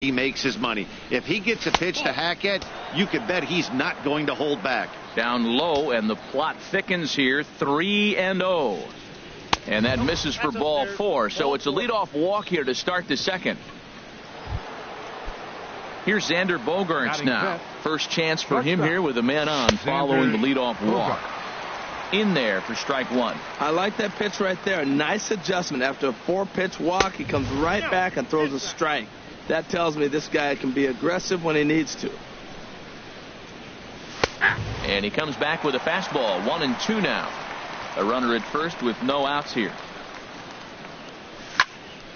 he makes his money. If he gets a pitch to hack at, you can bet he's not going to hold back. Down low, and the plot thickens here. 3-0. And that misses for ball 4. So it's a leadoff walk here to start the second. Here's Xander Bogaerts now. First chance for him here with a man on following the leadoff walk. In there for strike 1. I like that pitch right there. Nice adjustment. After a 4-pitch walk, he comes right back and throws a strike. That tells me this guy can be aggressive when he needs to. And he comes back with a fastball. 1-2 now. A runner at first with no outs here.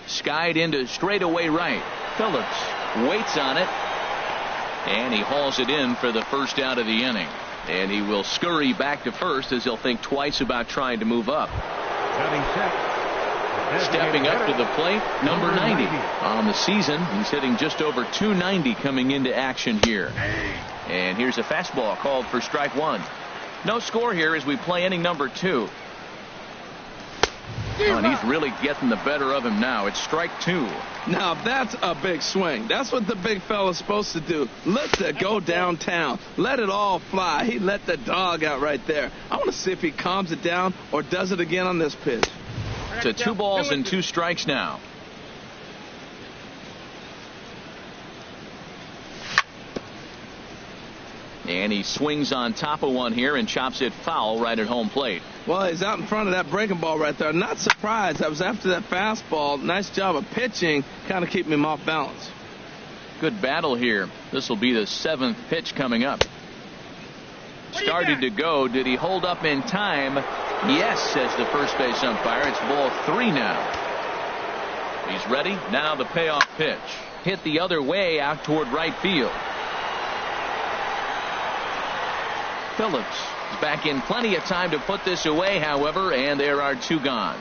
Skied into straightaway right. Phillips waits on it, and he hauls it in for the first out of the inning. And he will scurry back to first as he'll think twice about trying to move up. Stepping up to the plate, number 90 on the season. He's hitting just over 290 coming into action here. And here's a fastball called for strike 1. No score here as we play inning number 2. Oh, and he's really getting the better of him now. It's strike 2. Now that's a big swing. That's what the big fella's supposed to do. Let it go downtown. Let it all fly. He let the dog out right there. I want to see if he calms it down or does it again on this pitch. To 2 balls and 2 strikes now. And he swings on top of one here and chops it foul right at home plate. Well, he's out in front of that breaking ball right there. Not surprised. I was after that fastball. Nice job of pitching, kind of keeping him off balance. Good battle here. This will be the 7th pitch coming up. Started to go. Did he hold up in time? Yes, says the first base umpire. It's ball 3 now. He's ready. Now the payoff pitch. Hit the other way out toward right field. Phillips is back in plenty of time to put this away, however, and there are 2 gone.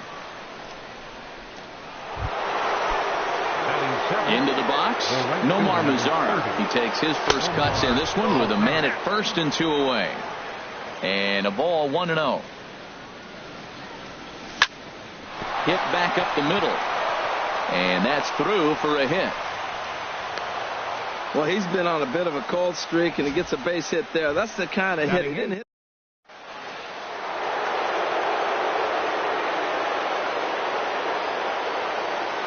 Into the box, Nomar Mazara. He takes his first cuts in this one with a man at first and 2 away. And a ball 1-0. Hit back up the middle. And that's through for a hit. Well, he's been on a bit of a cold streak, and he gets a base hit there. That's the kind of hit he didn't hit.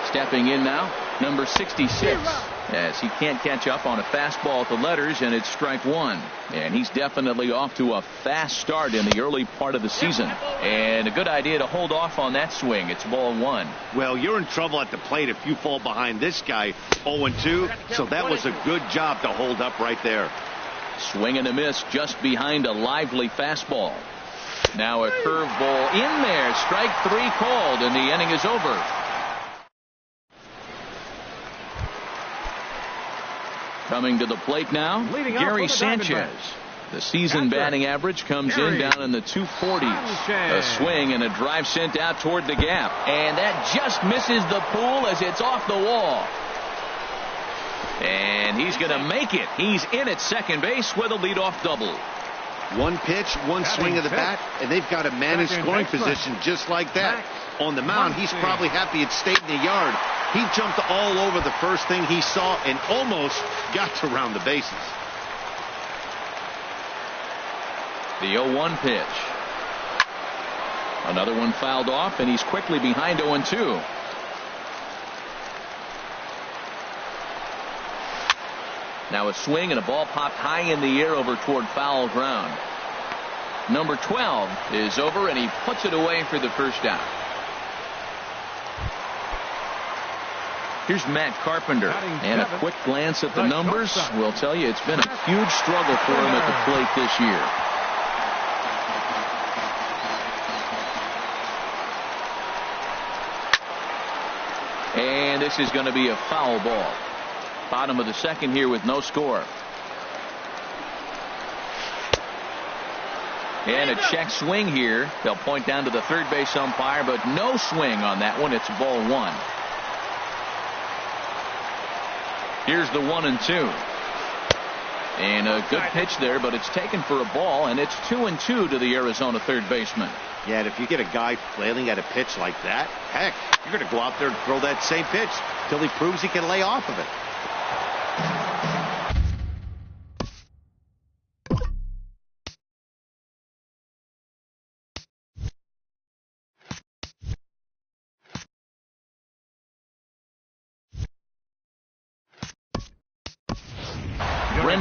Stepping in now, number 66, as he can't catch up on a fastball at the letters, and it's strike 1. And he's definitely off to a fast start in the early part of the season. And a good idea to hold off on that swing. It's ball 1. Well, you're in trouble at the plate if you fall behind this guy 0-2. So that was a good job to hold up right there. Swing and a miss just behind a lively fastball. Now a curveball in there. Strike 3 called, and the inning is over. Coming to the plate now, Gary Sanchez. The season batting average comes in down in the 240s. A swing and a drive sent out toward the gap. And that just misses the pool as it's off the wall. And he's going to make it. He's in at second base with a leadoff double. 1 pitch, 1 swing of the bat, and they've got a man in scoring position just like that. On the mound, he's probably happy it stayed in the yard. He jumped all over the first thing he saw and almost got to round the bases. The 0-1 pitch. Another one fouled off, and he's quickly behind 0-2. Now a swing and a ball popped high in the air over toward foul ground. Number 12 is over, and he puts it away for the first out. Here's Matt Carpenter, and a quick glance at the numbers will tell you it's been a huge struggle for him at the plate this year. And this is going to be a foul ball. Bottom of the second here with no score. And a check swing here. They'll point down to the third base umpire, but no swing on that one. It's ball 1. Here's the 1-2. And a good pitch there, but it's taken for a ball, and it's 2-2 to the Arizona third baseman. Yeah, and if you get a guy flailing at a pitch like that, heck, you're going to go out there and throw that same pitch till he proves he can lay off of it.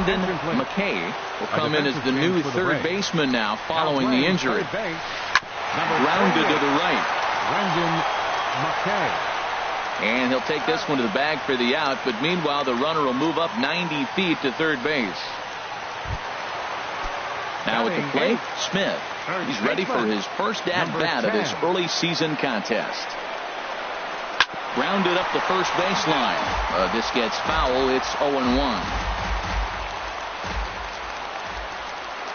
Brendan McKay will come in as the new third baseman now following the injury. Grounded to the right. Brendan McKay. And he'll take this one to the bag for the out, but meanwhile the runner will move up 90 feet to third base. Now at the plate, Smith. He's ready for his first at-bat of this early season contest. Grounded up the first baseline. This gets foul. It's 0-1.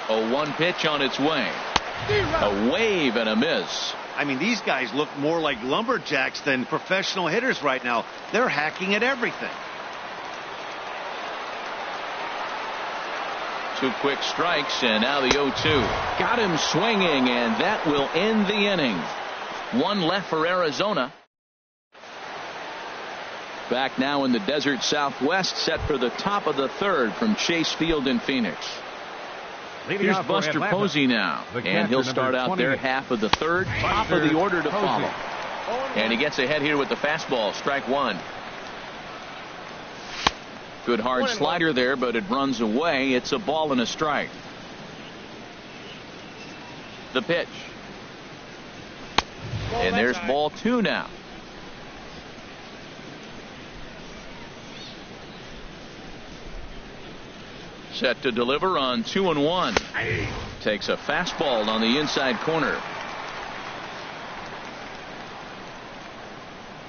0-1 pitch on its way. A wave and a miss. I mean, these guys look more like lumberjacks than professional hitters right now. They're hacking at everything. 2 quick strikes, and now the 0-2. Got him swinging, and that will end the inning. 1 left for Arizona. Back now in the desert Southwest, set for the top of the third from Chase Field in Phoenix. Here's Buster Posey now, and he'll start out there half of the third, top of the order to follow. And he gets ahead here with the fastball, strike 1. Good hard slider there, but it runs away. It's a ball and a strike. The pitch. And there's ball 2 now. Set to deliver on 2-1. Takes a fastball on the inside corner.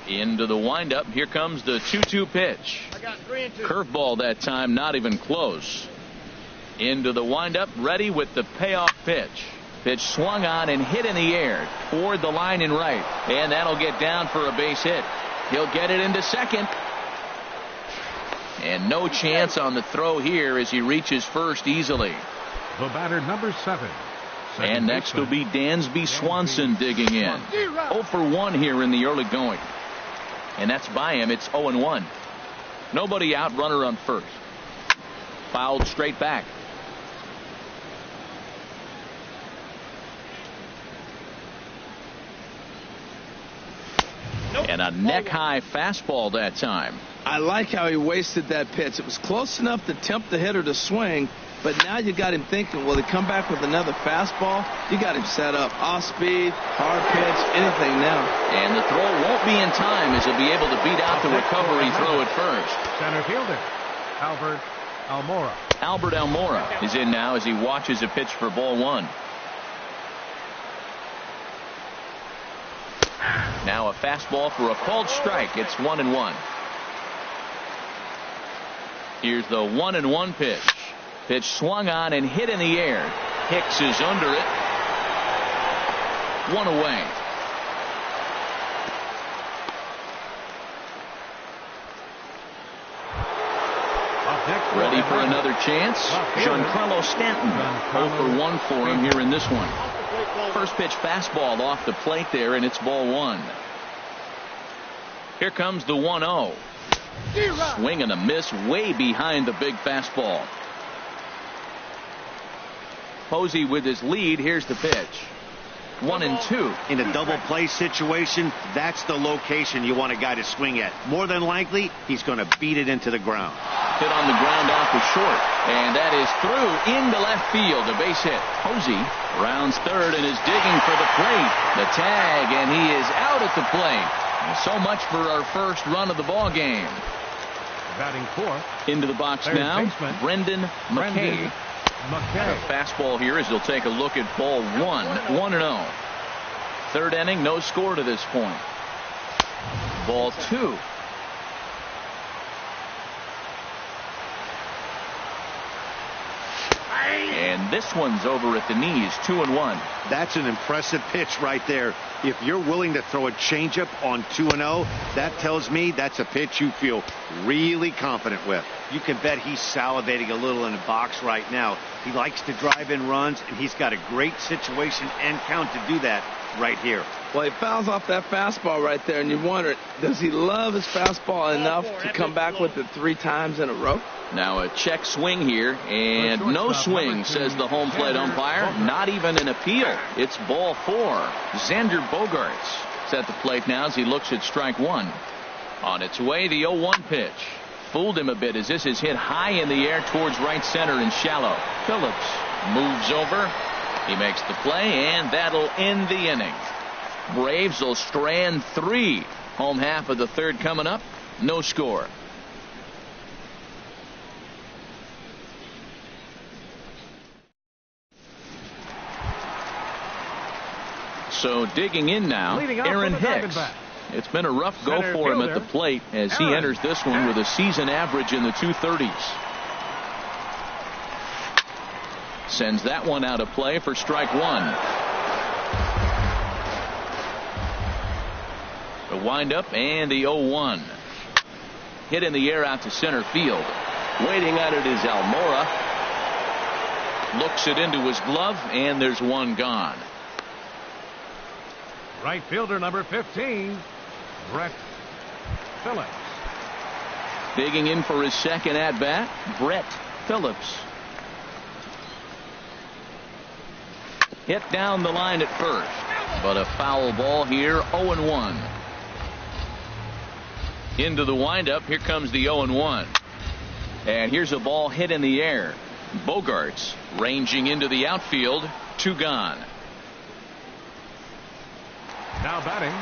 Into the windup. Here comes the 2-2 pitch. Curveball that time, not even close. Into the windup, ready with the payoff pitch. Pitch swung on and hit in the air toward the line and right. And that'll get down for a base hit. He'll get it into second. And no chance on the throw here as he reaches first easily. The batter, number 7. And next will be Dansby Swanson digging in. 0 for 1 here in the early going. And that's by him. It's 0-1. Nobody out, runner on first. Fouled straight back. And a neck-high fastball that time. I like how he wasted that pitch. It was close enough to tempt the hitter to swing, but now you got him thinking, will he come back with another fastball? You got him set up. Off speed, hard pitch, anything now. And the throw won't be in time as he'll be able to beat out the recovery throw at first. Center fielder, Albert Almora. Albert Almora is in now as he watches a pitch for ball 1. Now a fastball for a called strike. It's 1-1. Here's the 1-1 pitch. Pitch swung on and hit in the air. Hicks is under it. 1 away. Ready for another chance. Giancarlo Stanton. 0 for 1 for him here in this one. First pitch fastball off the plate there, and it's ball 1. Here comes the 1-0. Swing and a miss way behind the big fastball. Posey with his lead. Here's the pitch. 1-2. In a double play situation, that's the location you want a guy to swing at. More than likely, he's going to beat it into the ground. Hit on the ground out to short. And that is through into left field. A base hit. Posey rounds third and is digging for the plate. The tag, and he is out at the plate. And so much for our first run of the ball game. Batting 4th. Into the box now, Brendan McKay. A fastball here as he'll take a look at ball 1. 1-0. Third inning, no score to this point. Ball 2. And this one's over at the knees. 2-1. That's an impressive pitch right there. If you're willing to throw a changeup on 2-0, that tells me that's a pitch you feel really confident with. You can bet he's salivating a little in the box right now. He likes to drive in runs, and he's got a great situation and count to do that right here. Well, he fouls off that fastball right there, and you wonder, does he love his fastball enough to come back with it 3 times in a row? Now a check swing here, and no swing, says the home plate umpire. Not even an appeal. It's ball 4. Xander Bogaerts is at the plate now as he looks at strike 1. On its way, the 0-1 pitch. fooled him a bit as this is hit high in the air towards right center and shallow. Phillips moves over. He makes the play, and that'll end the inning. Braves will strand 3. Home half of the third coming up. No score. So digging in now, Aaron Hicks. It's been a rough go for him at the plate as he enters this one with a season average in the 230s. Sends that one out of play for strike 1. The windup and the 0-1. Hit in the air out to center field. Waiting at it is Almora. Looks it into his glove, and there's one gone. Right fielder number 15, Brett Phillips. Digging in for his second at bat, Brett Phillips. Hit down the line at first, but a foul ball here. 0-1. Into the windup. Here comes the 0-1. And here's a ball hit in the air. Bogarts ranging into the outfield. 2 gone. Now batting,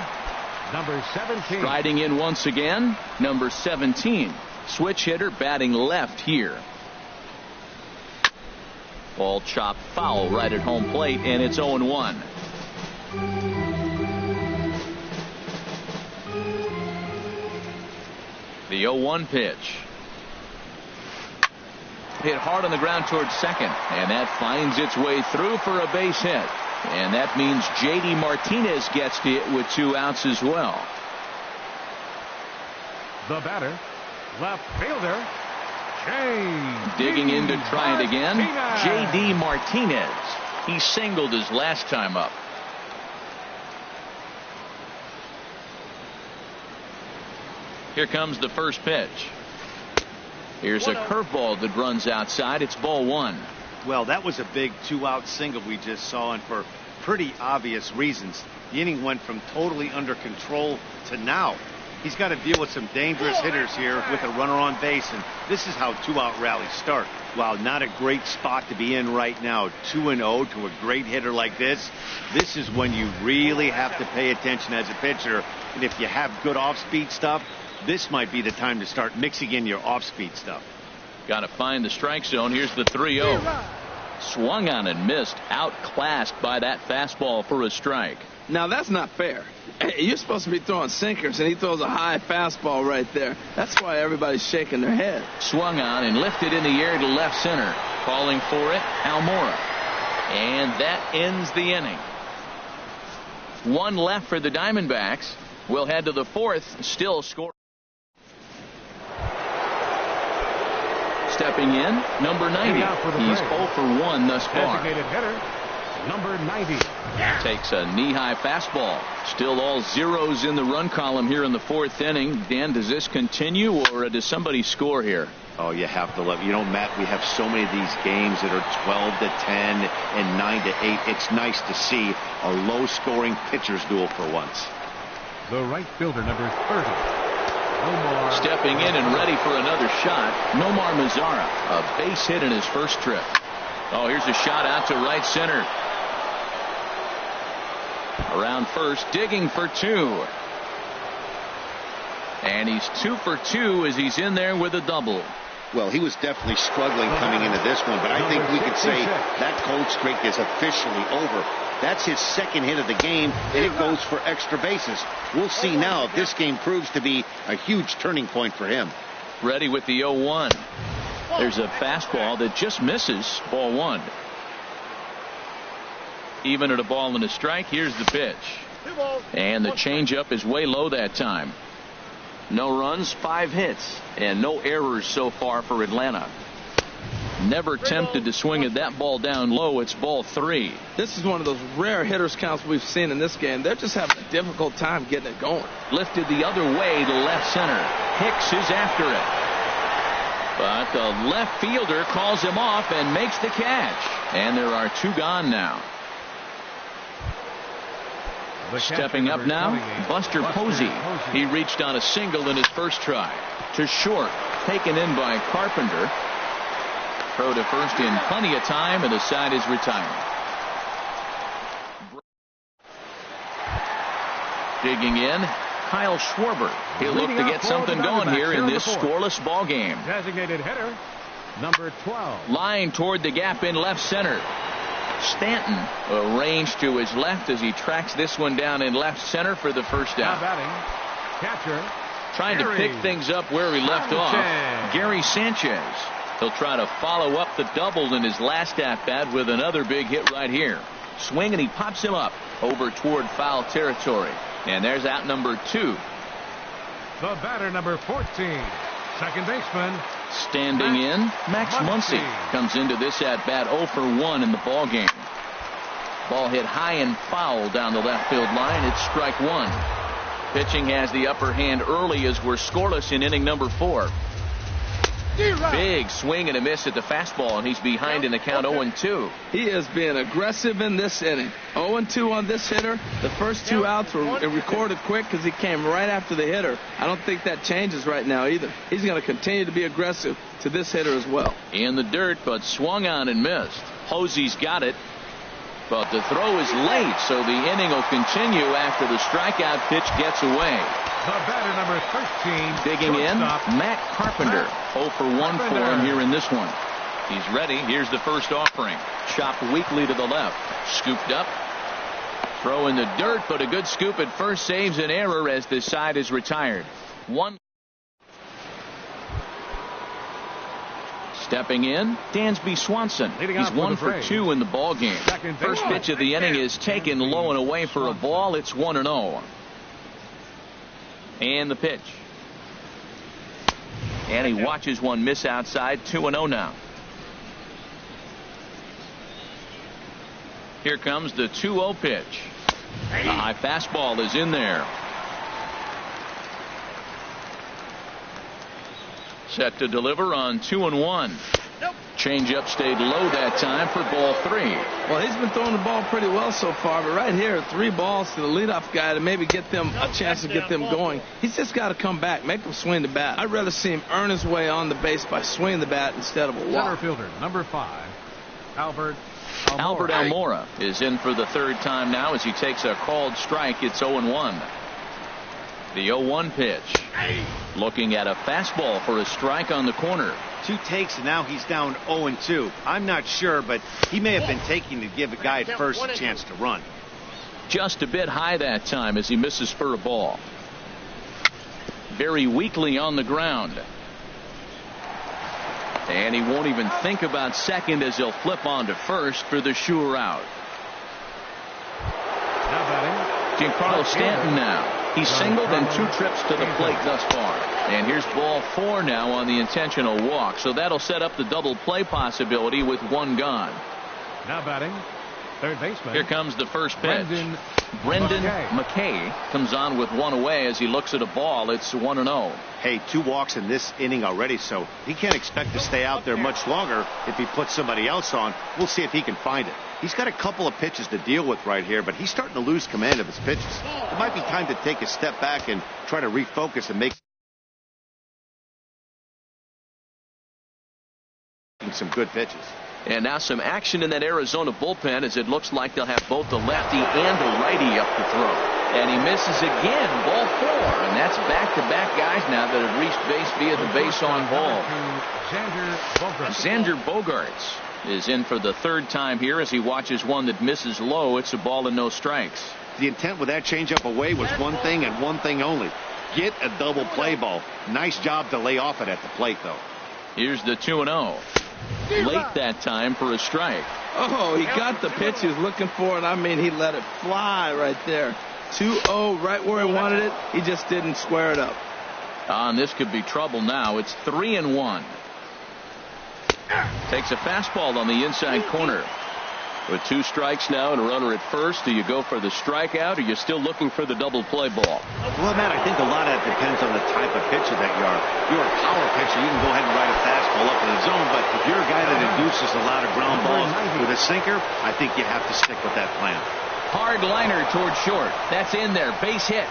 number 17. Striding in once again, number 17. Switch hitter batting left here. Ball chopped foul right at home plate, and it's 0-1. The 0-1 pitch. Hit hard on the ground towards second, and that finds its way through for a base hit. And that means J.D. Martinez gets to it with 2 outs as well. The batter, left fielder, Digging in to try it again, J.D. Martinez. He singled his last time up. Here comes the first pitch. Here's a curveball that runs outside. It's ball 1. Well, that was a big 2-out single we just saw, and for pretty obvious reasons. The inning went from totally under control to now. He's got to deal with some dangerous hitters here with a runner on base, and this is how 2-out rallies start. While not a great spot to be in right now, 2-0 to a great hitter like this, this is when you really have to pay attention as a pitcher. And if you have good off-speed stuff, this might be the time to start mixing in your off-speed stuff. Got to find the strike zone. Here's the 3-0. Swung on and missed. Outclassed by that fastball for a strike. Now that's not fair. You're supposed to be throwing sinkers, and he throws a high fastball right there. That's why everybody's shaking their head. Swung on and lifted in the air to left center. Calling for it, Almora. And that ends the inning. 1 left for the Diamondbacks. We'll head to the 4th. Still scoring. Stepping in, number 90. He's 0 for 1 thus far. Designated hitter, number 90. Takes a knee-high fastball. Still all zeros in the run column here in the 4th inning. Dan, does this continue, or does somebody score here? Oh, you have to love. You know, Matt, we have so many of these games that are 12-10 and 9-8. It's nice to see a low-scoring pitcher's duel for once. The right fielder, number 30. Stepping in and ready for another shot, Nomar Mazara. A base hit in his first trip. Oh, here's a shot out to right center. Around first, digging for 2. And he's 2 for 2 as he's in there with a double. Well, he was definitely struggling coming into this one, but I think we could say that cold streak is officially over. That's his second hit of the game, and it goes for extra bases. We'll see now if this game proves to be a huge turning point for him. Ready with the 0-1. There's a fastball that just misses. Ball 1. Even at a ball and a strike, here's the pitch. And the changeup is way low that time. No runs, 5 hits, and no errors so far for Atlanta. Never tempted to swing at that ball down low. It's ball 3. This is one of those rare hitters counts we've seen in this game. They're just having a difficult time getting it going. Lifted the other way to left center. Hicks is after it. But the left fielder calls him off and makes the catch. And there are 2 gone now. Stepping up now, Buster Posey. He reached on a single in his first try. To short, taken in by Carpenter. Throw to first in plenty of time, and the side is retired. Digging in, Kyle Schwarber. He'll look to get something going here in this scoreless ball game. Designated hitter, number 12. Line toward the gap in left center. Stanton arranged to his left as he tracks this one down in left center for the first down. Now batting, catcher. Trying to pick things up where he left off. Gary Sanchez. He'll try to follow up the double in his last at-bat with another big hit right here. Swing, and he pops him up over toward foul territory. And there's out number 2. The batter, number 14, second baseman. Standing in, Max Muncy comes into this at-bat 0 for 1 in the ball game. Ball hit high and foul down the left field line. It's strike 1. Pitching has the upper hand early as we're scoreless in inning number 4. Big swing and a miss at the fastball, and he's behind in the count 0-2. He has been aggressive in this inning. 0-2 on this hitter. The first 2 outs were recorded quick because he came right after the hitter. I don't think that changes right now either. He's going to continue to be aggressive to this hitter as well. In the dirt, but swung on and missed. Posey's got it, but the throw is late, so the inning will continue after the strikeout pitch gets away. The batter, number 13. Digging in, Matt Carpenter. 0 for 1 for him here in this one. He's ready. Here's the first offering. Chopped weakly to the left. Scooped up. Throw in the dirt, but a good scoop at first saves an error as this side is retired. 1. Stepping in, Dansby Swanson. He's 1 for 2 in the ball game. First pitch of the inning is taken low and away for a ball. It's 1-0. And the pitch. And he watches one miss outside. 2-0 now. Here comes the 2-0 pitch. The high fastball is in there. Set to deliver on 2-1. Changeup stayed low that time for ball 3. Well, he's been throwing the ball pretty well so far, but right here, 3 balls to the leadoff guy to maybe get them a chance to get them going. He's just got to come back, make him swing the bat. I'd rather see him earn his way on the base by swinging the bat instead of a walk. Center fielder, number 5, Albert Almora is in for the 3rd time now as he takes a called strike. It's 0-1. The 0-1 pitch. Looking at a fastball for a strike on the corner. 2 takes, and now he's down 0-2. I'm not sure, but he may have been taking to give a guy at first a chance to run. Just a bit high that time as he misses for a ball. Very weakly on the ground. And he won't even think about second as he'll flip on to first for the sure out. Giancarlo Stanton now. He's singled in 2 trips to the plate thus far. And here's ball 4 now on the intentional walk. So that'll set up the double play possibility with 1 gone. Now batting, third baseman. Here comes the first pitch. Brendan McKay comes on with 1 away as he looks at a ball. It's 1-0. Hey, 2 walks in this inning already, so he can't expect to stay out there much longer if he puts somebody else on. We'll see if he can find it. He's got a couple of pitches to deal with right here, but he's starting to lose command of his pitches. It might be time to take a step back and try to refocus and make some good pitches. And now some action in that Arizona bullpen as it looks like they'll have both the lefty and the righty up to throw. And he misses again, ball 4. And that's back-to-back guys now that have reached base via the base on ball. Xander Bogaerts is in for the 3rd time here as he watches one that misses low. It's a ball and no strikes. The intent with that changeup away was one thing and one thing only. Get a double play ball. Nice job to lay off it at the plate, though. Here's the 2-0. Late that time for a strike. Oh, he got the pitch he was looking for, and I mean, he let it fly right there. 2-0 right where he wanted it. He just didn't square it up. And this could be trouble now. It's 3-1. Takes a fastball on the inside corner. With 2 strikes now and a runner at first, do you go for the strikeout or are you still looking for the double play ball? Well, Matt, I think a lot of that depends on the type of pitcher that you are. If you're a power pitcher, you can go ahead and ride a fastball up in the zone, but if you're a guy that induces a lot of ground balls with a sinker, I think you have to stick with that plan. Hard liner toward short. That's in there. Base hit.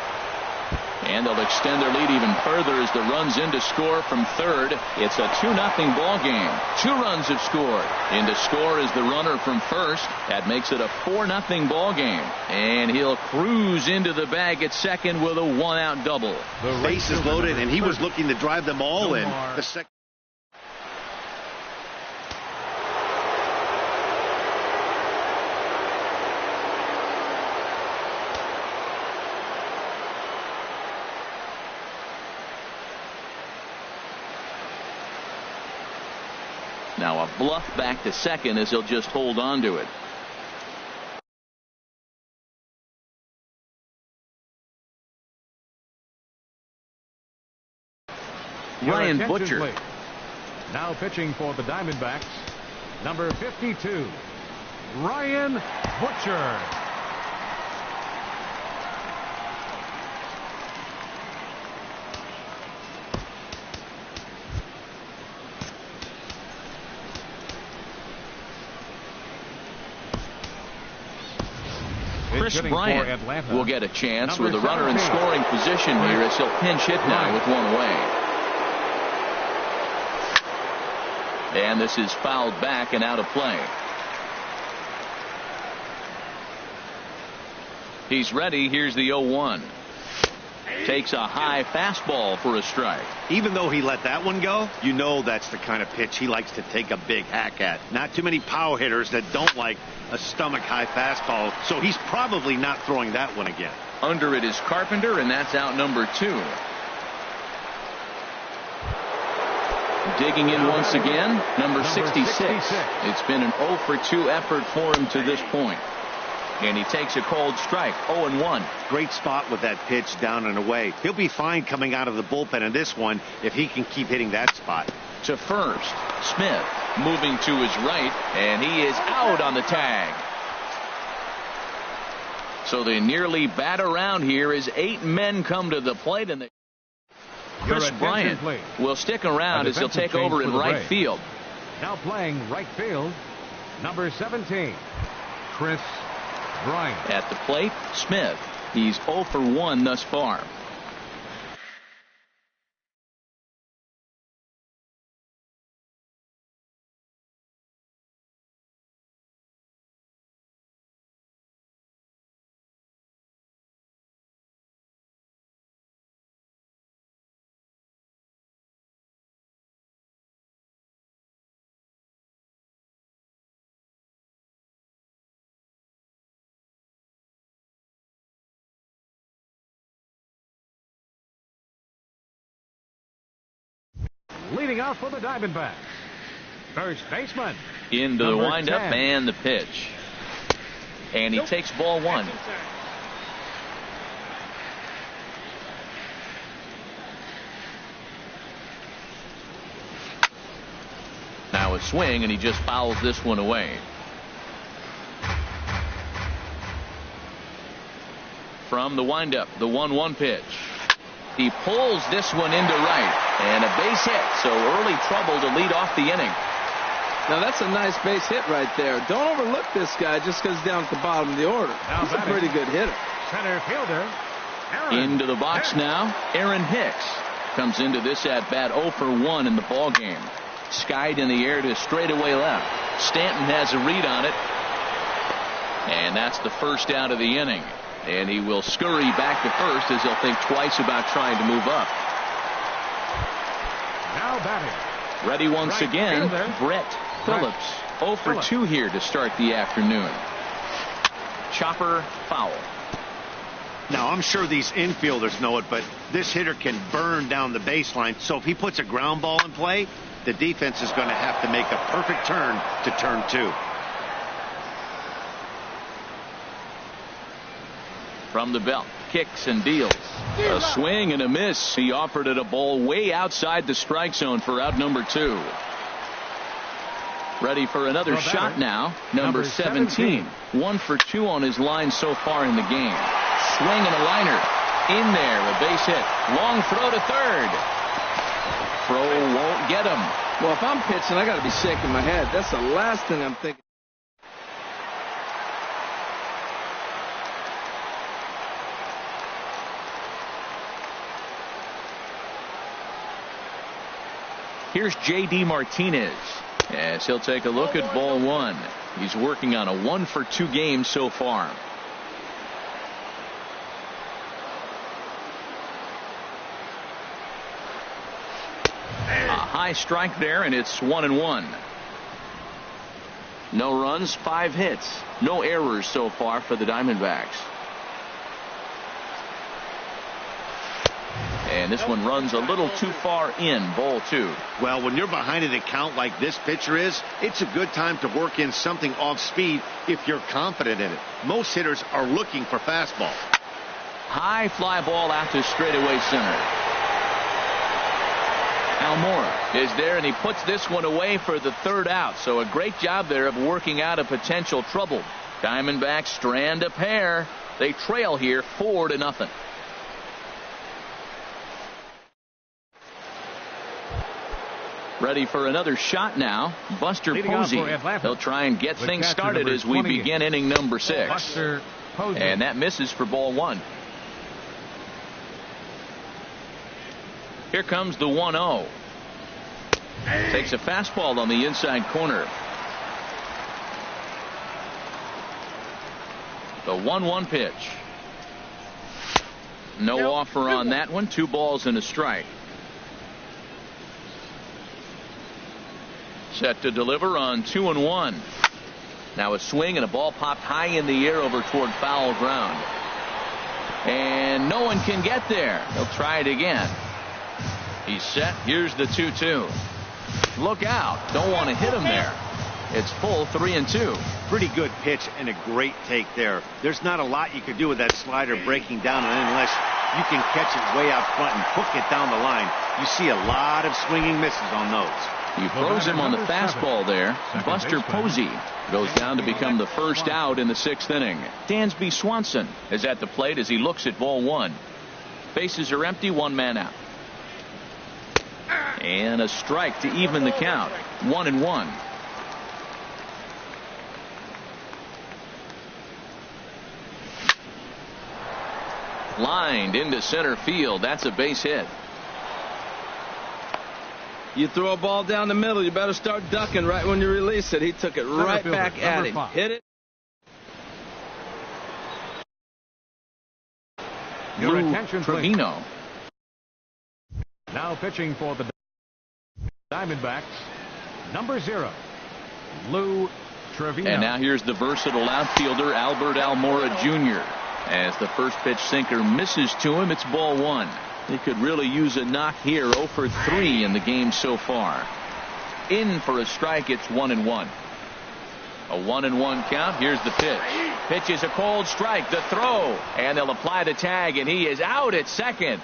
And they'll extend their lead even further as the runs in to score from third. It's a 2-0 ball game. 2 runs have scored. In to score is the runner from first. That makes it a 4-0 ball game. And he'll cruise into the bag at second with a 1-out double. The base is loaded, and he was looking to drive them all in. The second. Now a bluff back to second as he'll just hold on to it. Ryan Butcher. Please. Now pitching for the Diamondbacks, number 52, Ryan Butcher. Chris Bryant will get a chance with a runner in scoring position here as he'll pinch hit now with one away. And this is fouled back and out of play. He's ready. Here's the 0-1. Takes a high fastball for a strike. Even though he let that one go, you know that's the kind of pitch he likes to take a big hack at. Not too many power hitters that don't like a stomach high fastball, so he's probably not throwing that one again. Under it is Carpenter, and that's out number 2. Digging in once again, number 66. It's been an 0 for 2 effort for him to this point. And he takes a cold strike, 0-1. Great spot with that pitch down and away. He'll be fine coming out of the bullpen in this one if he can keep hitting that spot. To first, Smith moving to his right, and he is out on the tag. So they nearly bat around here as 8 men come to the plate, and Chris Bryant will stick around as he'll take over in right field. Now playing right field, number 17, Chris Bryant. At the plate, Smith. He's 0 for 1 thus far. Leading out for the Diamondbacks, first baseman. Into the windup and the pitch. And he takes ball 1. Now a swing, and he just fouls this one away. From the windup, the 1-1 pitch. He pulls this one into right, and a base hit, so early trouble to lead off the inning. Now that's a nice base hit right there. Don't overlook this guy just because he's down at the bottom of the order. He's a pretty good hitter. Center fielder, Aaron. Into the box now, Aaron Hicks comes into this at bat 0 for 1 in the ball game. Skied in the air to straightaway left. Stanton has a read on it, and that's the first out of the inning. And he will scurry back to first as he'll think twice about trying to move up. Now batting. Ready once again, Brett Phillips. 0 for 2 here to start the afternoon. Chopper foul. Now, I'm sure these infielders know it, but this hitter can burn down the baseline. So if he puts a ground ball in play, the defense is going to have to make a perfect turn to turn 2. From the belt, kicks and deals. A swing and a miss. He offered it a ball way outside the strike zone for out number 2. Ready for another shot now. Number 17. 1 for 2 on his line so far in the game. Swing and a liner. In there, a base hit. Long throw to third. Throw won't get him. Well, if I'm pitching, I got to be shaking my head. That's the last thing I'm thinking. Here's J.D. Martinez as he'll take a look at ball one. He's working on a 1-for-2 game so far. A high strike there, and it's 1-1. No runs, 5 hits, no errors so far for the Diamondbacks. And this one runs a little too far in, ball 2. Well, when you're behind an account like this pitcher is, it's a good time to work in something off speed if you're confident in it. Most hitters are looking for fastball. High fly ball out to straightaway center. Almora is there, and he puts this one away for the 3rd out. So a great job there of working out a potential trouble. Diamondbacks strand a pair. They trail here 4-0. Ready for another shot now. Buster Posey. They'll try and get things started as we begin inning number 6. And that misses for ball 1. Here comes the 1-0. Takes a fastball on the inside corner. The 1-1 pitch. No offer on that one. 2 balls and a strike. Set to deliver on 2-1. Now a swing and a ball popped high in the air over toward foul ground. And no one can get there. He'll try it again. He's set. Here's the 2-2. Look out. Don't want to hit him there. It's full 3-2. Pretty good pitch and a great take there. There's not a lot you could do with that slider breaking down, and unless you can catch it way out front and hook it down the line, you see a lot of swinging misses on those. He throws him on the fastball there. Buster Posey goes down to become the 1st out in the 6th inning. Dansby Swanson is at the plate as he looks at ball 1. Bases are empty, 1 man out. And a strike to even the count. 1-1. Lined into center field. That's a base hit. You throw a ball down the middle, you better start ducking right when you release it. He took it right back at him. Hit it. Your attention, Trevino. Now pitching for the Diamondbacks, number 0, Lou Trevino. And now here's the versatile outfielder Albert Almora Jr. As the first pitch sinker misses to him, it's ball 1. He could really use a knock here. 0 for 3 in the game so far. In for a strike. It's 1-1. A 1-1 count. Here's the pitch. Pitch is a cold strike. The throw. And they'll apply the tag, and he is out at second.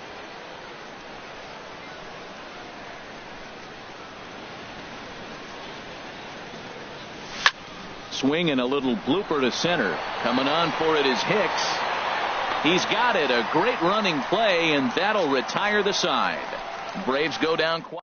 Swing and a little blooper to center. Coming on for it is Hicks. He's got it. A great running play, and that'll retire the side. Braves go down quiet.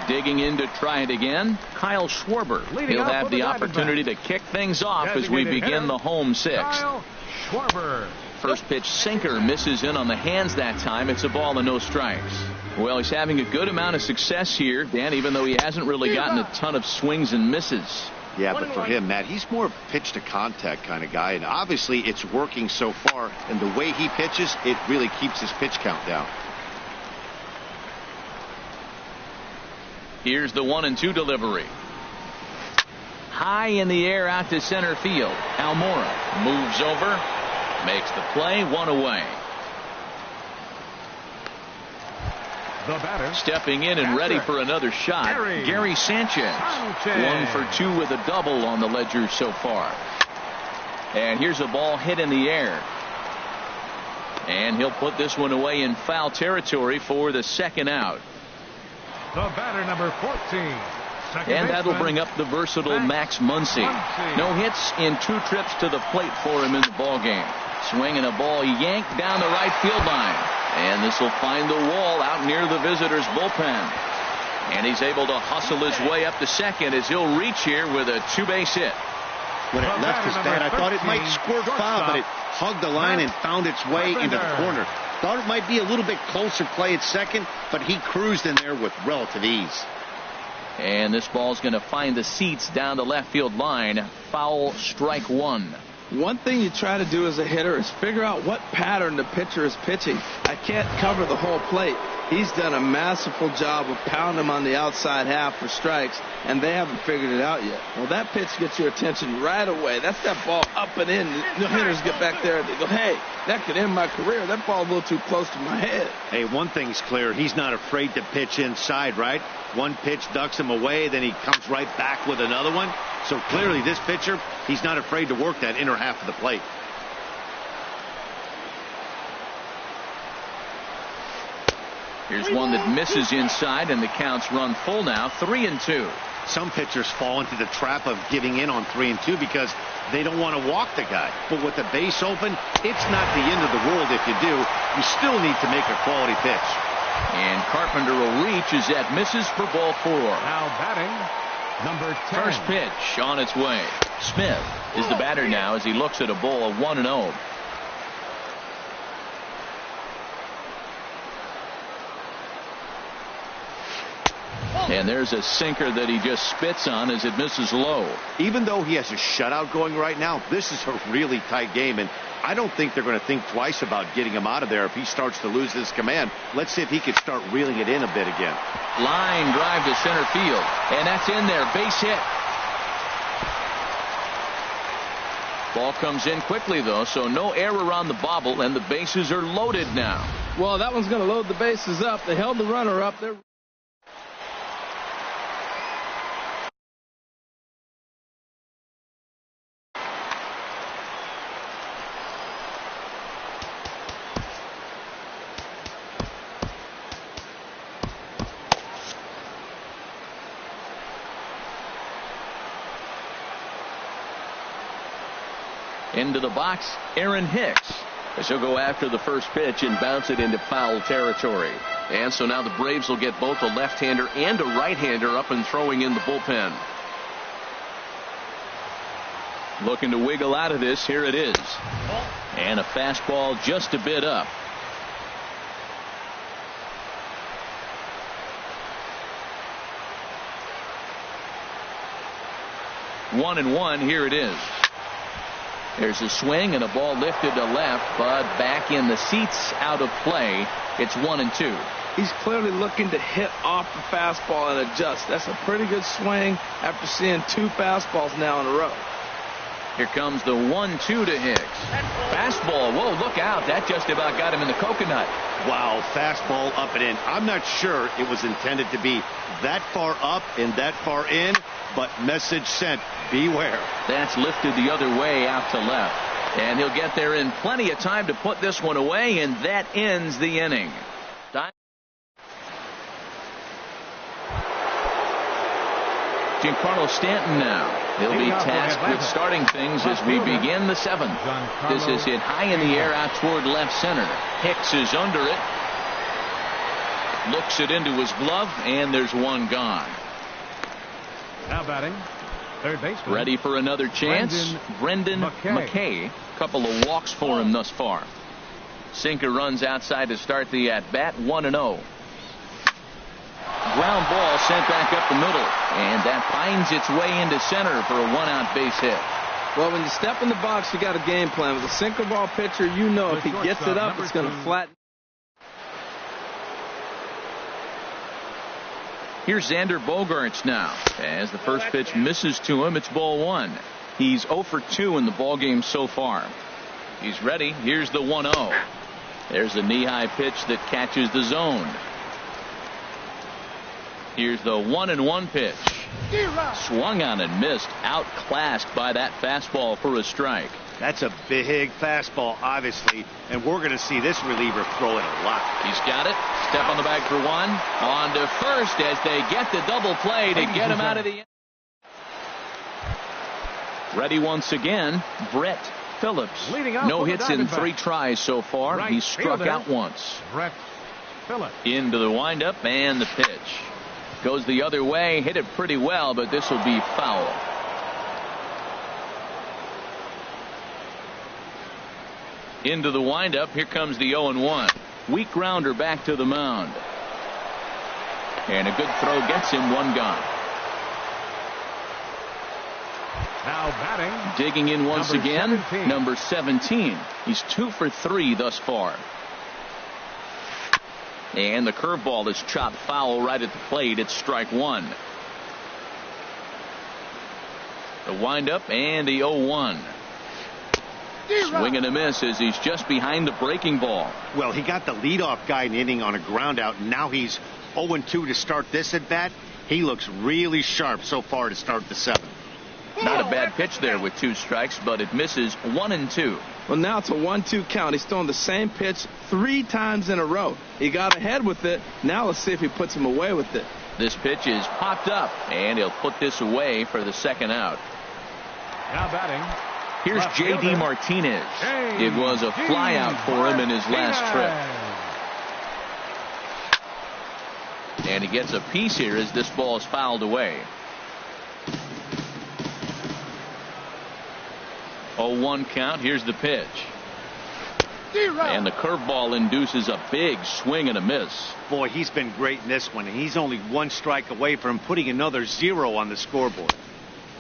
Digging in to try it again, Kyle Schwarber. He'll have the opportunity to kick things off as we begin the home 6th. Kyle Schwarber. First pitch sinker misses in on the hands that time. It's a ball and no strikes. Well, he's having a good amount of success here, Dan, even though he hasn't really gotten a ton of swings and misses. Yeah, but for him, Matt, he's more pitch to contact kind of guy, and obviously it's working so far, and the way he pitches, it really keeps his pitch count down. Here's the 1-2 delivery. High in the air out to center field. Almora moves over, makes the play, 1 away. The batter. Stepping in and ready for another shot, Gary Sanchez. 1 for 2 with a double on the ledger so far. And here's a ball hit in the air. And he'll put this one away in foul territory for the 2nd out. The batter, number 14. And that'll bring up the versatile Max Muncy. No hits in 2 trips to the plate for him in the ballgame. Swinging a ball yanked down the right field line. And this will find the wall out near the visitors' bullpen. And he's able to hustle his way up to second as he'll reach here with a 2-base hit. When it left his bat, I thought it might squirt foul, but it hugged the line and found its way into the corner. Thought it might be a little bit closer play at second, but he cruised in there with relative ease. And this ball's going to find the seats down the left field line. Foul, strike one. One thing you try to do as a hitter is figure out what pattern the pitcher is pitching. I can't cover the whole plate. He's done a masterful job of pounding him on the outside half for strikes, and they haven't figured it out yet. Well, that pitch gets your attention right away. That's that ball up and in. The hitters get back there and they go, hey, that could end my career. That ball's a little too close to my head. Hey, one thing's clear. He's not afraid to pitch inside, right? One pitch ducks him away, then he comes right back with another one. So clearly this pitcher, he's not afraid to work that inner half of the plate. Here's one that misses inside, and the count's run full now, 3-2. Some pitchers fall into the trap of giving in on 3-2 because they don't want to walk the guy. But with the base open, it's not the end of the world if you do. You still need to make a quality pitch. And Carpenter will reach as that misses for ball 4. Now batting, number 10. First pitch on its way. Smith is the batter now as he looks at a ball of 1-0. And there's a sinker that he just spits on as it misses low. Even though he has a shutout going right now, this is a really tight game, and I don't think they're going to think twice about getting him out of there if he starts to lose his command. Let's see if he can start reeling it in a bit again. Line drive to center field, and that's in there. Base hit. Ball comes in quickly, though, so no error on the bobble, and the bases are loaded now. Well, that one's going to load the bases up. They held the runner up there. Into the box, Aaron Hicks. As he'll go after the first pitch and bounce it into foul territory. And so now the Braves will get both a left-hander and a right-hander up and throwing in the bullpen. Looking to wiggle out of this. Here it is. And a fastball just a bit up. One and one. Here it is. There's a swing and a ball lifted to left, but back in the seats, out of play. It's 1-2. He's clearly looking to hit off the fastball and adjust. That's a pretty good swing after seeing 2 fastballs now in a row. Here comes the 1-2 to Hicks. Fastball. Whoa, look out. That just about got him in the coconut. Wow, fastball up and in. I'm not sure it was intended to be that far up and that far in, but message sent. Beware. That's lifted the other way out to left. And he'll get there in plenty of time to put this one away, and that ends the inning. Giancarlo Stanton now. He'll be tasked with starting things as we begin the 7th. This is hit high in the air out toward left center. Hicks is under it. Looks it into his glove, and there's one gone. Now batting, third baseman. Ready for another chance. Brendan McKay. Couple of walks for him thus far. Sinker runs outside to start the at-bat. 1-0. Ground ball sent back up the middle, and that finds its way into center for a 1-out base hit. Well, when you step in the box, you got a game plan. With a sinker ball pitcher, you know if he gets it up, it's going to flatten. Here's Xander Bogaerts now. As the first pitch misses to him, it's ball 1. He's 0 for 2 in the ballgame so far. He's ready. Here's the 1-0. There's a knee-high pitch that catches the zone. Here's the 1-1 pitch. Swung on and missed. Outclassed by that fastball for a strike. That's a big fastball, obviously, and we're going to see this reliever throw it a lot. He's got it. Step on the bag for 1. On to first as they get the double play to get him out of the. Ready once again, Brett Phillips. No hits in 3 tries so far. He struck out once. Brett Phillips. Into the windup and the pitch. Goes the other way, hit it pretty well, but this will be foul. Into the windup. Here comes the 0-1. Weak grounder back to the mound. And a good throw gets him one gone. Now batting. Digging in once number again, 17. number 17. He's 2 for 3 thus far. And the curveball is chopped foul right at the plate. It's strike one. The windup and the 0-1. Swing and a miss as he's just behind the breaking ball. Well, he got the leadoff guy in the inning on a ground out. And now he's 0-2 to start this at bat. He looks really sharp so far to start the 7th. Not a bad pitch there with 2 strikes, but it misses 1-2. Well, now it's a 1-2 count. He's throwing the same pitch 3 times in a row. He got ahead with it. Now let's see if he puts him away with it. This pitch is popped up, and he'll put this away for the second out. Now batting. Here's J.D. Martinez. It was a flyout for him in his last trip. And he gets a piece here as this ball is fouled away. 0-1 count. Here's the pitch. And the curveball induces a big swing and a miss. Boy, he's been great in this one. And he's only 1 strike away from putting another 0 on the scoreboard.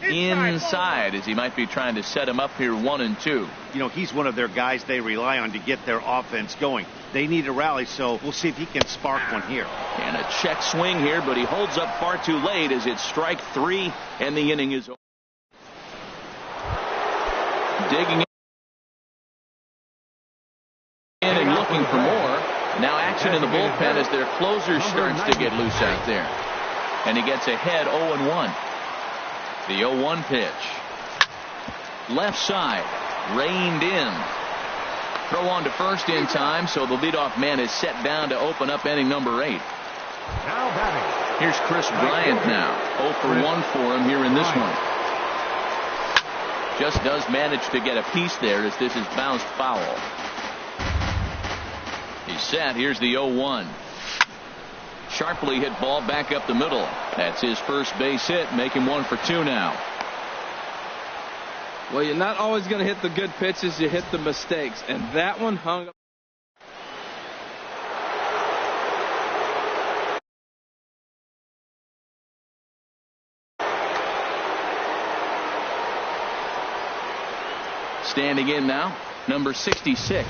Inside, as he might be trying to set him up here 1-2. You know, he's one of their guys they rely on to get their offense going. They need a rally, so we'll see if he can spark one here. And a check swing here, but he holds up far too late as it's strike 3 and the inning is over. Digging in and looking for more. Now action in the bullpen as their closer starts to get loose out there. And he gets ahead 0-1. The 0-1 pitch. Left side. Reined in. Throw on to first in time, so the leadoff man is set down to open up inning number 8. Now batting. Here's Chris Bryant now. 0 for 1 for him here in this one. Just does manage to get a piece there as this is bounced foul. He's set. Here's the 0-1. Sharply hit ball back up the middle. That's his first base hit. Make him 1 for 2 now. Well, you're not always going to hit the good pitches. You hit the mistakes. And that one hung up. Standing in now, number 66.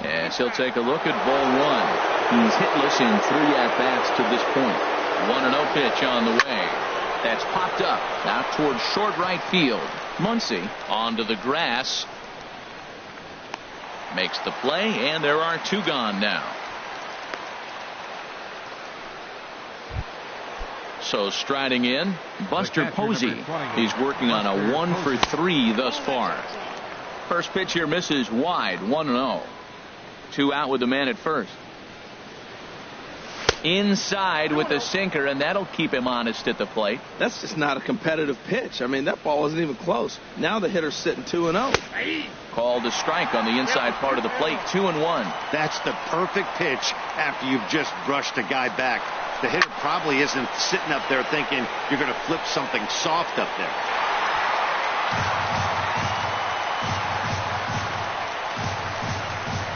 As he'll take a look at ball 1. He's hitless in 3 at-bats to this point. 1-0 pitch on the way. That's popped up now towards short right field. Muncy onto the grass. Makes the play, and there are 2 gone now. So striding in, Buster Posey. He's working on a 1 for 3 thus far. First pitch here misses wide, 1-0. 2 out with the man at first. Inside with the sinker, and that'll keep him honest at the plate. That's just not a competitive pitch. I mean, that ball wasn't even close. Now the hitter's sitting 2-0. Called a strike on the inside part of the plate, 2-1. That's the perfect pitch after you've just brushed a guy back. The hitter probably isn't sitting up there thinking you're going to flip something soft up there.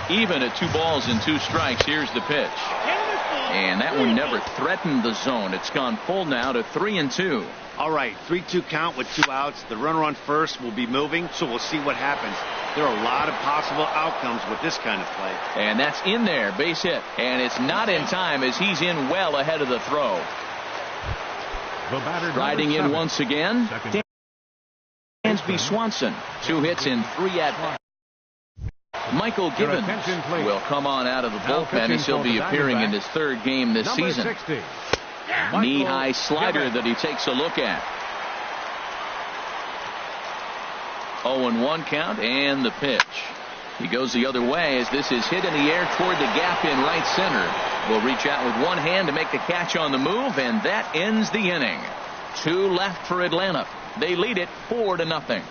Even at 2 balls and 2 strikes. Here's the pitch. And that one never threatened the zone. It's gone full now to 3-2. All right, 3-2 count with 2 outs. The runner on first will be moving, so we'll see what happens. There are a lot of possible outcomes with this kind of play. And that's in there, base hit. And it's not in time as he's in well ahead of the throw. Riding in once again, Dansby Swanson. 2 hits in 3 at-bats. Michael Gibbons will come on out of the bullpen as he'll be appearing in his 3rd game this season. Knee-high slider that he takes a look at. 0-1 count and the pitch. He goes the other way as this is hit in the air toward the gap in right center. Will reach out with one hand to make the catch on the move, and that ends the inning. 2 left for Atlanta. They lead it 4-0.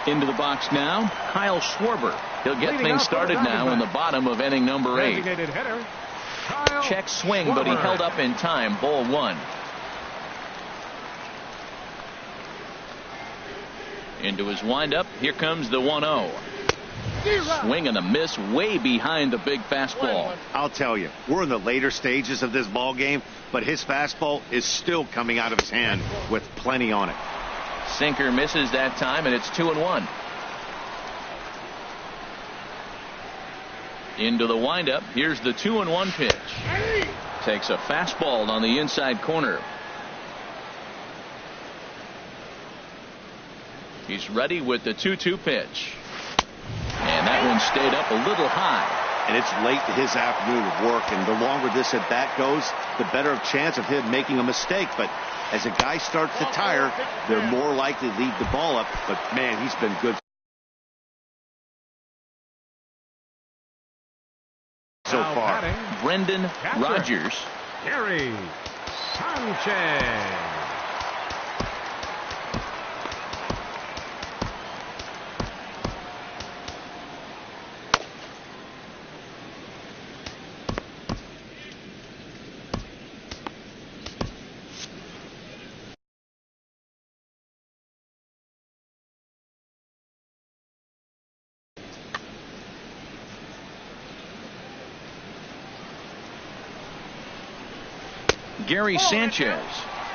Into the box now, Kyle Schwarber. He'll get things started now in the bottom of inning number 8. Check swing, but he held up in time. Ball 1. Into his windup. Here comes the 1-0. Swing and a miss way behind the big fastball. I'll tell you, we're in the later stages of this ball game, but his fastball is still coming out of his hand with plenty on it. Sinker misses that time, and it's 2-1. Into the windup. Here's the 2-1 pitch. Takes a fastball on the inside corner. He's ready with the 2-2 pitch. And that one stayed up a little high. And it's late in his afternoon of work, and the longer this at bat goes, the better of chance of him making a mistake. But as a guy starts to tire, they're more likely to leave the ball up. But man, he's been good so far. Brendan Rodgers. Gary Sanchez. Gary Sanchez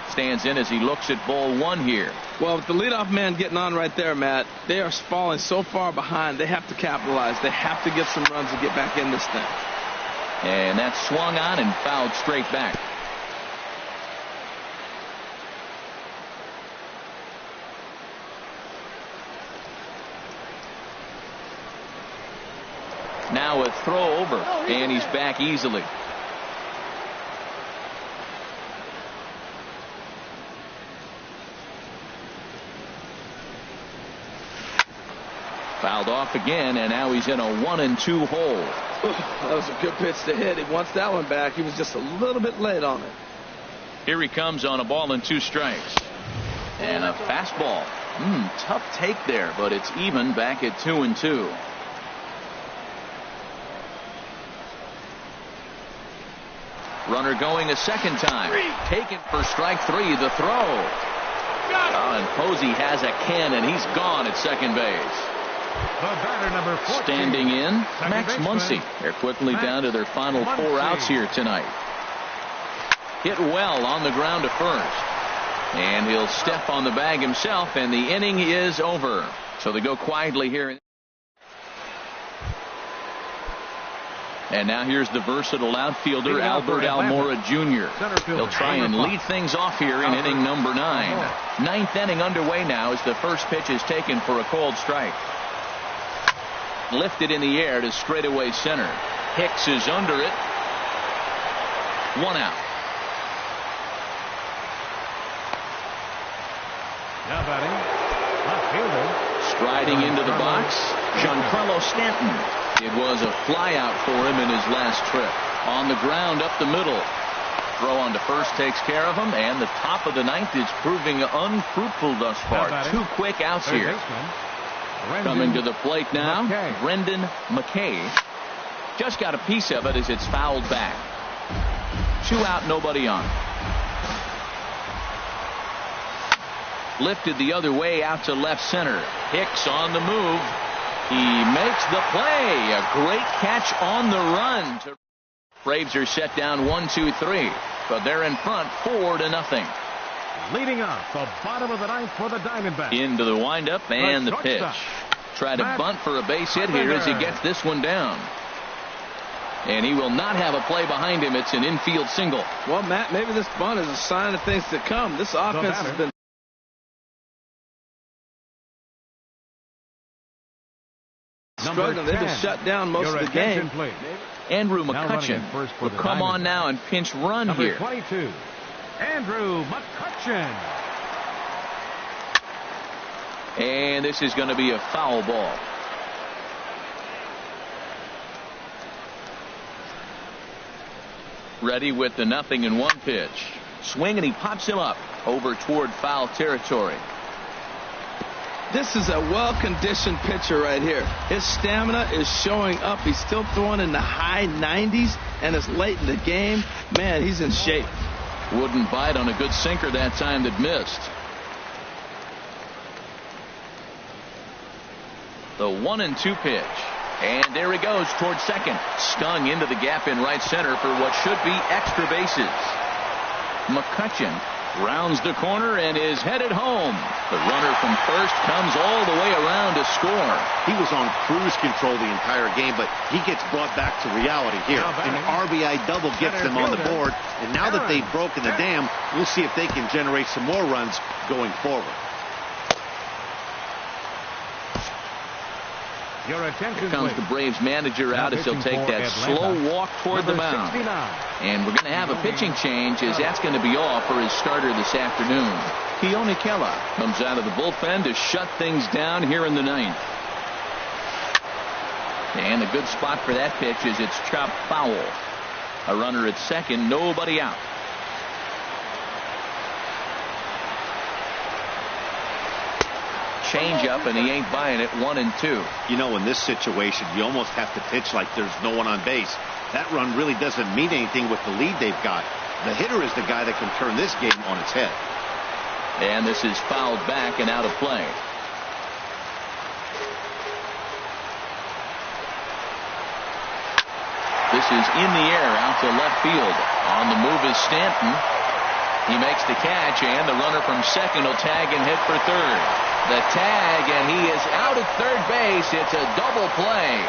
stands in as he looks at ball one here. Well, with the leadoff man getting on right there, Matt, they are falling so far behind. They have to capitalize. They have to get some runs to get back in this thing. And that's swung on and fouled straight back. Now a throw over, and he's back easily. Fouled off again, and now he's in a 1-2 hole. That was a good pitch to hit. He wants that one back. He was just a little bit late on it. Here he comes on a ball and 2 strikes. And a fastball. Tough take there, but it's even back at 2-2. Runner going a second time. Taken for strike 3. The throw. And Posey has a cannon. He's gone at second base. The batter, number 14. Standing in, Max Muncy. They're quickly down to their final 4 outs here tonight. Hit well on the ground to first. And he'll step on the bag himself, and the inning is over. So they go quietly here. And now here's the versatile outfielder, Albert Almora Jr. He'll try and lead things off here in inning number 9. 9th inning underway now as the first pitch is taken for a called strike. Lifted in the air to straightaway center. Hicks is under it. 1 out. Now batting, left fielder. Striding into the box, Giancarlo Stanton. It was a fly out for him in his last trip. On the ground up the middle. Throw on to first takes care of him, and the top of the 9th is proving unfruitful thus far. 2 quick outs here. Coming to the plate now, Brendan McKay. Just got a piece of it as it's fouled back. 2 out, nobody on. Lifted the other way out to left center. Hicks on the move. He makes the play. A great catch on the run. Braves are set down 1-2-3, but they're in front 4-0. Leading off the bottom of the 9th for the Diamondbacks. Into the windup and the pitch. Try to bunt for a base hit here as he gets this one down. And he will not have a play behind him. It's an infield single. Well, Matt, maybe this bunt is a sign of things to come. This offense has been struggling. They've been shut down most of the game. Andrew McCutchen will come on now and pinch run number here. 22, Andrew McCutchen. And this is going to be a foul ball. Ready with the 0-1 pitch. Swing, and he pops him up over toward foul territory. This is a well-conditioned pitcher right here. His stamina is showing up. He's still throwing in the high 90s, and it's late in the game. Man, he's in shape. Wouldn't bite on a good sinker that time that missed. The 1-2 pitch. And there he goes towards second. Stung into the gap in right center for what should be extra bases. McCutchen rounds the corner and is headed home. The runner from first comes all the way around to score. He was on cruise control the entire game, but he gets brought back to reality here. An RBI double gets them on the board, and now that they've broken the dam, we'll see if they can generate some more runs going forward. Your attention, Here comes the Braves manager out as he'll take that slow walk toward the mound. And we're going to have a pitching change as that's going to be off for his starter this afternoon. Keone Kela comes out of the bullpen to shut things down here in the ninth. And a good spot for that pitch is it's chopped foul. A runner at second, nobody out. Change up, and he ain't buying it. 1-2. You know, in this situation, you almost have to pitch like there's no one on base. That run really doesn't mean anything with the lead they've got. The hitter is the guy that can turn this game on its head. And this is fouled back and out of play. This is in the air out to left field. On the move is Stanton. He makes the catch, and the runner from second will tag and hit for third. The tag, and he is out at third base. It's a double play.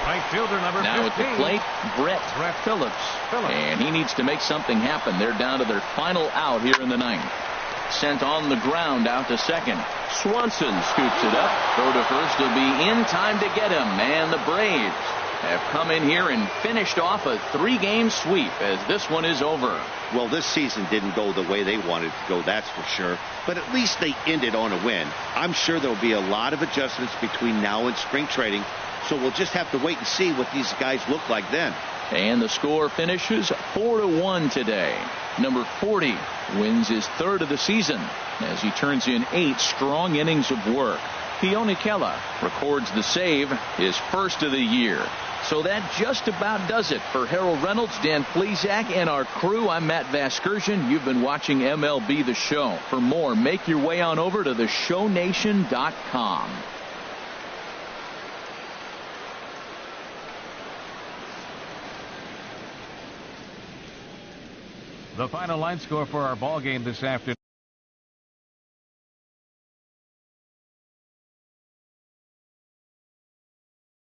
Right fielder number 15. Now at the plate, Brett Phillips. And he needs to make something happen. They're down to their final out here in the ninth. Sent on the ground out to second. Swanson scoops it up. Throw to first will be in time to get him. And the Braves have come in here and finished off a 3-game sweep as this one is over. Well, this season didn't go the way they wanted to go, that's for sure. But at least they ended on a win. I'm sure there'll be a lot of adjustments between now and spring training. So we'll just have to wait and see what these guys look like then. And the score finishes 4-1 today. Number 40 wins his third of the season as he turns in 8 strong innings of work. Keone Kela records the save, his first of the year. So that just about does it for Harold Reynolds, Dan Plesac, and our crew. I'm Matt Vasgersian. You've been watching MLB The Show. For more, make your way on over to theshownation.com. The final line score for our ball game this afternoon.